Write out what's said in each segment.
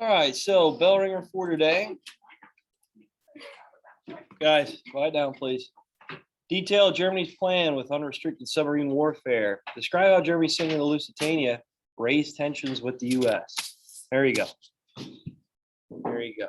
All right, so bell ringer for today. Guys, quiet down, please. Detail Germany's plan with unrestricted submarine warfare. Describe how Germany's sending the Lusitania raised tensions with the U.S. There you go. There you go.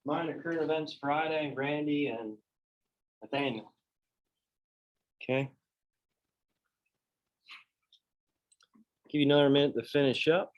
Mine are current events Friday, Randy and Nathaniel. Okay. Give you another minute to finish up.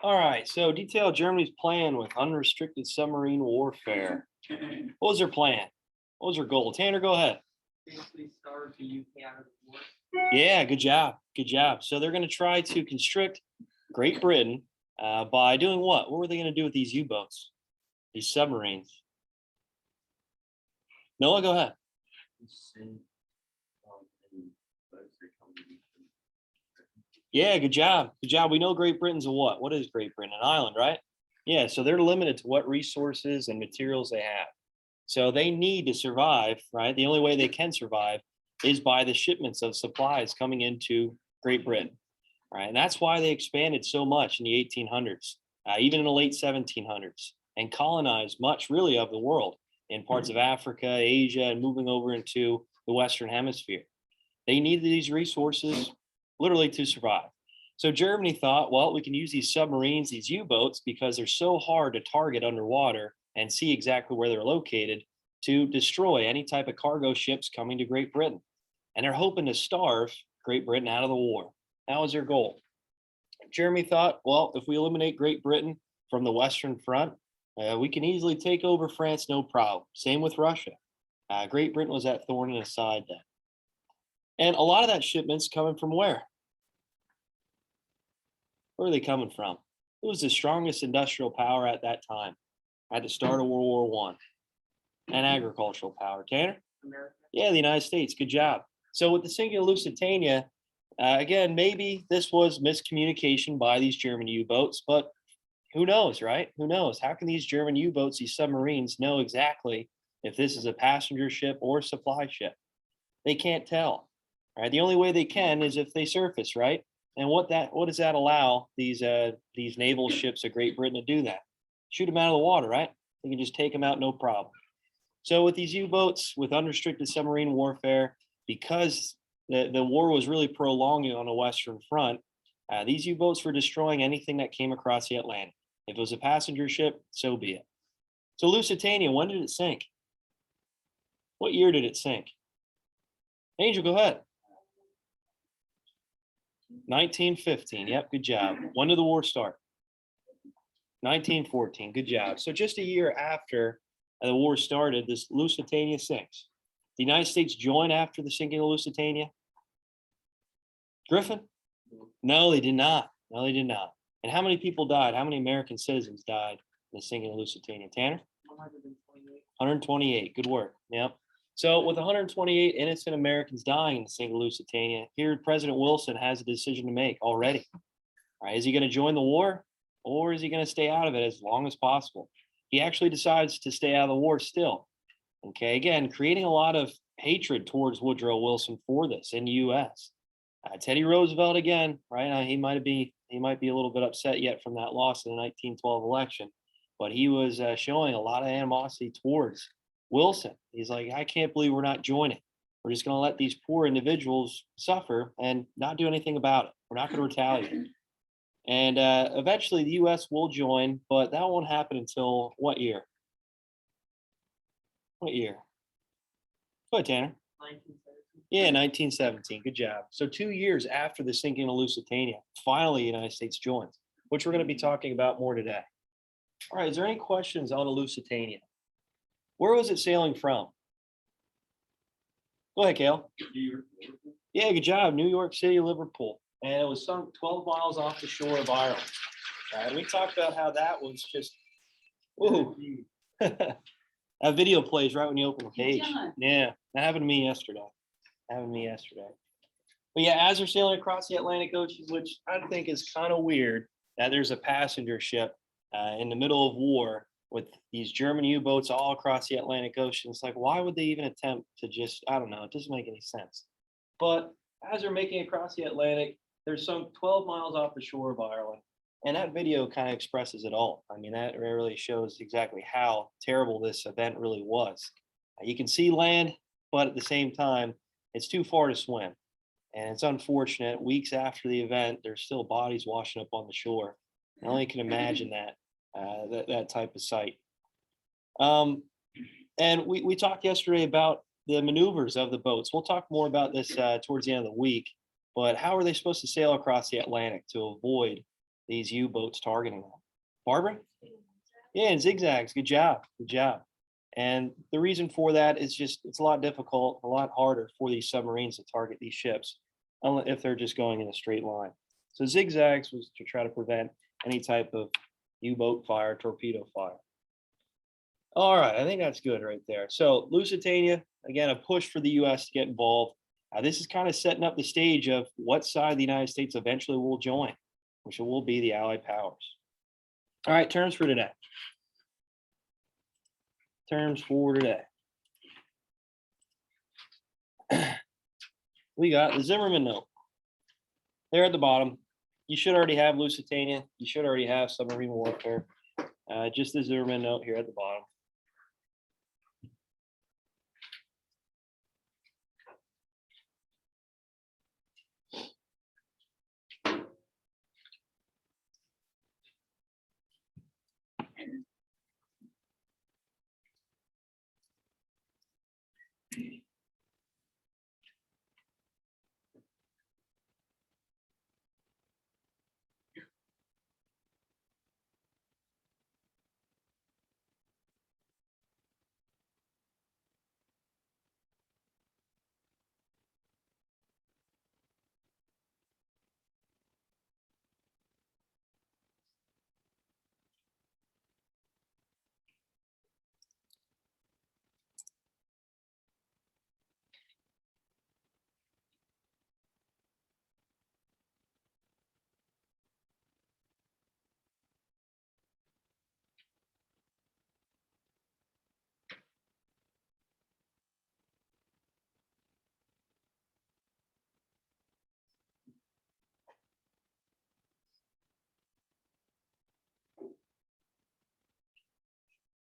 All right, so detail Germany's plan with unrestricted submarine warfare. What was their plan? What was their goal? Tanner, go ahead. Basically starve the UK out of the war. Yeah, good job. Good job. So they're going to try to constrict Great Britain by doing what? What were they going to do with these U-boats, these submarines? Noah, go ahead. Yeah, good job. Good job. We know Great Britain's a what? What is Great Britain? An island, right? Yeah, so they're limited to what resources and materials they have. So they need to survive, right? The only way they can survive is by the shipments of supplies coming into Great Britain, right? And that's why they expanded so much in the 1800s, even in the late 1700s, and colonized much really of the world in parts of Africa, Asia, and moving over into the Western Hemisphere. They needed these resources literally to survive. So Germany thought, well, we can use these submarines, these U-boats, because they're so hard to target underwater and see exactly where they're located to destroy any type of cargo ships coming to Great Britain. And they're hoping to starve Great Britain out of the war. That was their goal. Germany thought, well, if we eliminate Great Britain from the Western Front, we can easily take over France, no problem. Same with Russia. Great Britain was that thorn in the side then. And a lot of that shipment's coming from where? Where are they coming from? It was the strongest industrial power at that time, at the start of World War One, and agricultural power. Tanner? America. Yeah, the United States. Good job. So with the sinking of Lusitania, again, maybe this was miscommunication by these German U-boats, but who knows, right? Who knows? How can these German U-boats, these submarines, know exactly if this is a passenger ship or supply ship? They can't tell, right? The only way they can is if they surface, right? And what does that allow these naval ships of Great Britain to do that? Shoot them out of the water, right? They can just take them out, no problem. So with these U-boats, with unrestricted submarine warfare, because the war was really prolonging on the Western Front, these U-boats were destroying anything that came across the Atlantic. If it was a passenger ship, so be it. So Lusitania, when did it sink? What year did it sink? Angel, go ahead. 1915. Yep, good job. When did the war start? 1914. Good job. So just a year after the war started, this Lusitania sinks. The United States joined after the sinking of Lusitania? Griffin? No, they did not. No, they did not. And how many people died? How many American citizens died in the sinking of Lusitania? Tanner? 128. 128. Good work. Yep. So with 128 innocent Americans dying in the sinking of Lusitania, here President Wilson has a decision to make already. All right, is he going to join the war, or is he going to stay out of it as long as possible? He actually decides to stay out of the war still. Okay, again, creating a lot of hatred towards Woodrow Wilson for this in the U.S. Teddy Roosevelt again, right? He might be a little bit upset yet from that loss in the 1912 election, but he was showing a lot of animosity towards Wilson. He's like, I can't believe we're not joining. We're just going to let these poor individuals suffer and not do anything about it. We're not going to retaliate. And eventually the U.S. will join, but that won't happen until what year? What year? Go ahead, Tanner. 1917. Yeah, 1917. Good job. So 2 years after the sinking of Lusitania, finally the United States joins, which we're going to be talking about more today. All right, is there any questions on the Lusitania? Where was it sailing from? Go ahead, Kale. Yeah, good job. New York City, Liverpool. And it was sunk 12 miles off the shore of Ireland. And we talked about how that was just, ooh. That video plays right when you open the page. Yeah, that happened to me yesterday. But yeah, as they're sailing across the Atlantic Ocean, which I think is kind of weird that there's a passenger ship in the middle of war with these German U-boats all across the Atlantic Ocean. It's like, why would they even attempt to just, I don't know, it doesn't make any sense. But as they're making it across the Atlantic, they're sunk 12 miles off the shore of Ireland. And that video kind of expresses it all. I mean, that really shows exactly how terrible this event really was. You can see land, but at the same time, it's too far to swim. And it's unfortunate, weeks after the event, there's still bodies washing up on the shore. I only can imagine that type of sight. And we talked yesterday about the maneuvers of the boats. We'll talk more about this towards the end of the week. But how are they supposed to sail across the Atlantic to avoid these U-boats targeting them? Barbara? Yeah, and zigzags. Good job. Good job. And the reason for that is just it's a lot difficult, a lot harder for these submarines to target these ships if they're just going in a straight line. So zigzags was to try to prevent any type of U-boat fire, torpedo fire. All right, I think that's good right there. So Lusitania, again, a push for the U.S. to get involved. This is kind of setting up the stage of what side the United States eventually will join, which will be the Allied powers. All right, terms for today. Terms for today. We got the Zimmerman note. There at the bottom. You should already have Lusitania. You should already have submarine warfare. Just the Zimmerman note here at the bottom.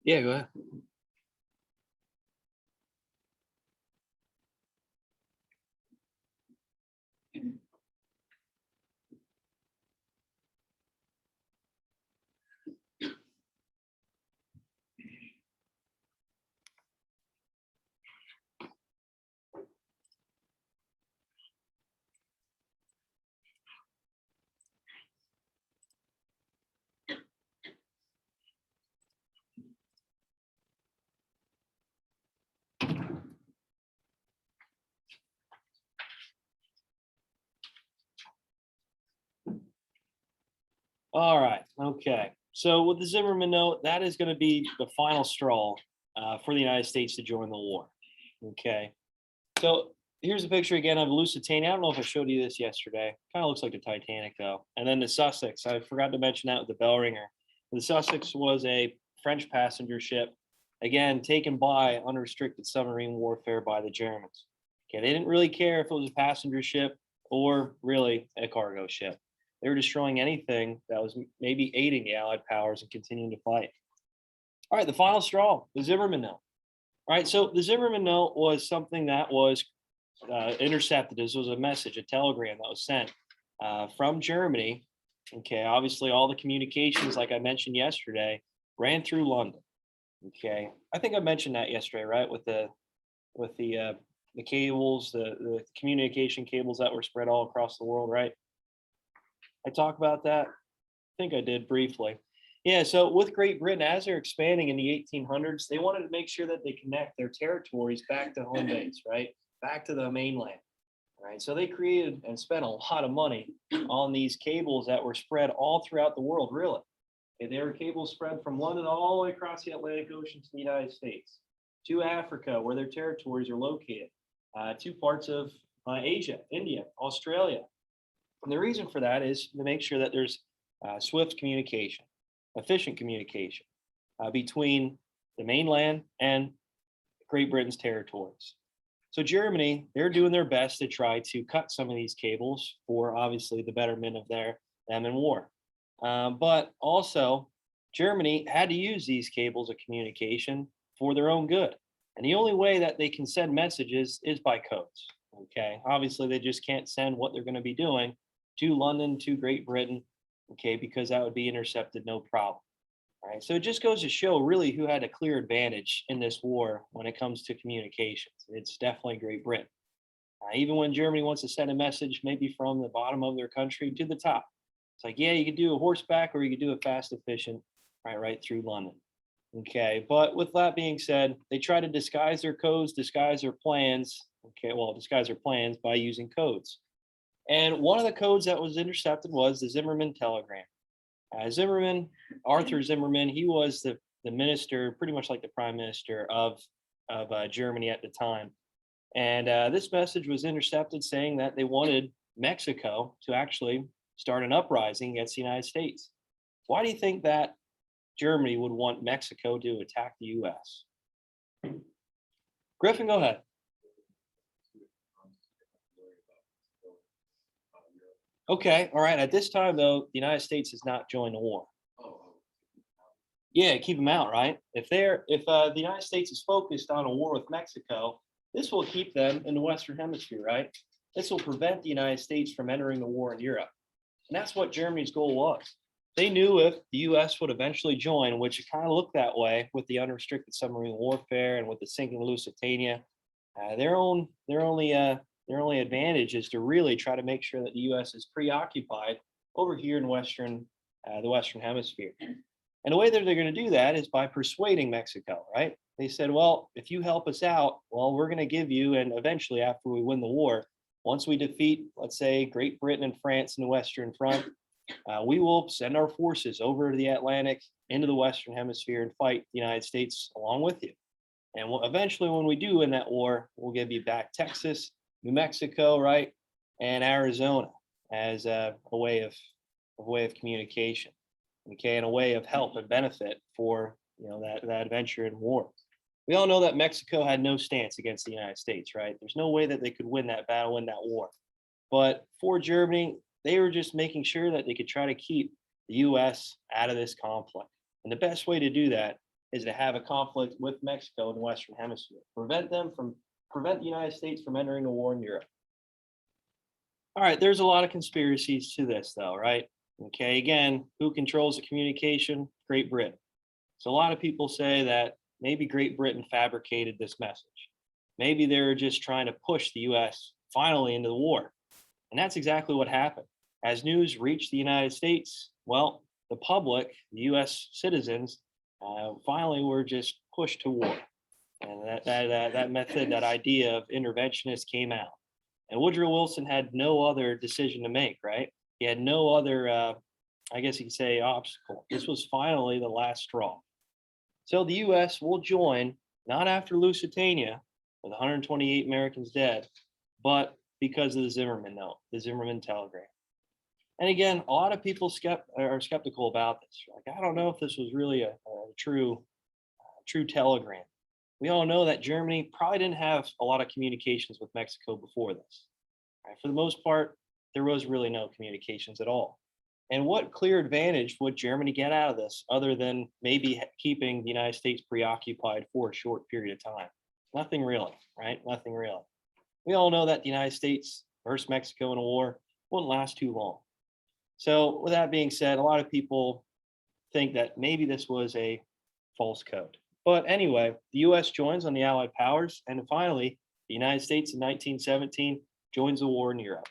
Yeah, go ahead. All right. Okay. So with the Zimmerman note, that is going to be the final straw for the United States to join the war. Okay. So here's a picture again of Lusitania. I don't know if I showed you this yesterday. Kind of looks like the Titanic though. And then the Sussex. I forgot to mention that with the bell ringer. The Sussex was a French passenger ship, again taken by unrestricted submarine warfare by the Germans. Okay, they didn't really care if it was a passenger ship or really a cargo ship. They were destroying anything that was maybe aiding the Allied powers and continuing to fight. All right, the final straw, the Zimmerman note. All right, so the Zimmerman note was something that was intercepted. This was a message, a telegram that was sent from Germany. Okay, obviously all the communications, like I mentioned yesterday, ran through London. Okay, I think I mentioned that yesterday, right? With the cables, the communication cables that were spread all across the world, right? I talk about that. I think I did briefly. Yeah, so with Great Britain, as they're expanding in the 1800s, they wanted to make sure that they connect their territories back to home base, right? Back to the mainland, right? So they created and spent a lot of money on these cables that were spread all throughout the world, really. Okay, they were cables spread from London all the way across the Atlantic Ocean to the United States, to Africa, where their territories are located, to parts of Asia, India, Australia. And the reason for that is to make sure that there's swift communication, efficient communication between the mainland and Great Britain's territories. So Germany, they're doing their best to try to cut some of these cables for obviously the betterment of them in war. But also, Germany had to use these cables of communication for their own good. And the only way that they can send messages is by codes. Okay. Obviously, they just can't send what they're going to be doing to London, to Great Britain. Okay. Because that would be intercepted, no problem. All right. So it just goes to show really who had a clear advantage in this war when it comes to communications. It's definitely Great Britain. Even when Germany wants to send a message, maybe from the bottom of their country to the top, it's like, yeah, you could do a horseback or you could do it fast, efficient, right through London. Okay, but with that being said, they try to disguise their codes, disguise their plans. Okay, well, disguise their plans by using codes. And one of the codes that was intercepted was the Zimmerman telegram. Zimmerman, Arthur Zimmerman, he was the minister, pretty much like the prime minister of Germany at the time. And this message was intercepted saying that they wanted Mexico to actually start an uprising against the United States. Why do you think that Germany would want Mexico to attack the US? Griffin, go ahead. Okay, all right. At this time, though, the United States has not joined the war. Yeah, keep them out, right? If the United States is focused on a war with Mexico, this will keep them in the Western Hemisphere, right? This will prevent the United States from entering the war in Europe. And that's what Germany's goal was. They knew if the US would eventually join, which it kind of looked that way with the unrestricted submarine warfare and with the sinking Lusitania, their only advantage is to really try to make sure that the US is preoccupied over here in the Western Hemisphere. And the way that they're going to do that is by persuading Mexico, right? They said, well, if you help us out, well, we're going to give you, and eventually after we win the war, once we defeat, let's say, Great Britain and France in the Western Front, we will send our forces over to the Atlantic, into the Western Hemisphere, and fight the United States along with you. And eventually, when we do win that war, we'll give you back Texas, New Mexico, right, and Arizona as a way of communication, okay, and a way of help and benefit for that venture in war. We all know that Mexico had no stance against the United States, right? There's no way that they could win that battle, win that war. But for Germany, they were just making sure that they could try to keep the US out of this conflict. And the best way to do that is to have a conflict with Mexico in the Western Hemisphere, prevent the United States from entering a war in Europe. All right, there's a lot of conspiracies to this, though, right? Okay, again, who controls the communication? Great Britain. So a lot of people say that maybe Great Britain fabricated this message. Maybe they were just trying to push the US finally into the war. And that's exactly what happened. As news reached the United States, well, the public, the US citizens, finally were just pushed to war. And that method, that idea of interventionists came out. And Woodrow Wilson had no other decision to make, right? He had no other, I guess you could say, obstacle. This was finally the last straw. So the US will join, not after Lusitania, with 128 Americans dead, but because of the Zimmerman note, the Zimmerman telegram. And again, a lot of people are skeptical about this. Like, I don't know if this was really a true telegram. We all know that Germany probably didn't have a lot of communications with Mexico before this. Right? For the most part, there was really no communications at all. And what clear advantage would Germany get out of this other than maybe keeping the United States preoccupied for a short period of time? Nothing really, right? Nothing really. We all know that the United States versus Mexico in a war wouldn't last too long. So with that being said, a lot of people think that maybe this was a false code. But anyway, the US joins on the Allied powers, and finally, the United States in 1917 joins the war in Europe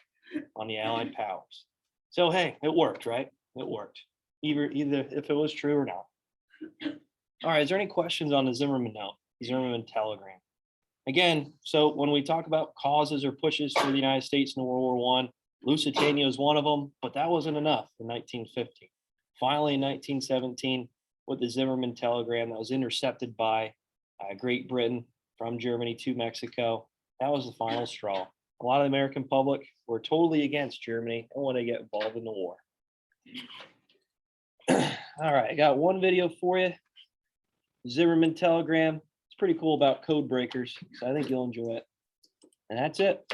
on the Allied powers. So hey, it worked, right? It worked. Either if it was true or not. All right, is there any questions on the Zimmerman note, Zimmerman telegram? Again, so when we talk about causes or pushes for the United States in World War I, Lusitania is one of them, but that wasn't enough in 1915. Finally, in 1917, with the Zimmerman telegram that was intercepted by Great Britain from Germany to Mexico, that was the final straw. A lot of the American public were totally against Germany and want to get involved in the war. All right, I got one video for you. Zimmerman telegram. It's pretty cool about code breakers, so I think you'll enjoy it. And that's it.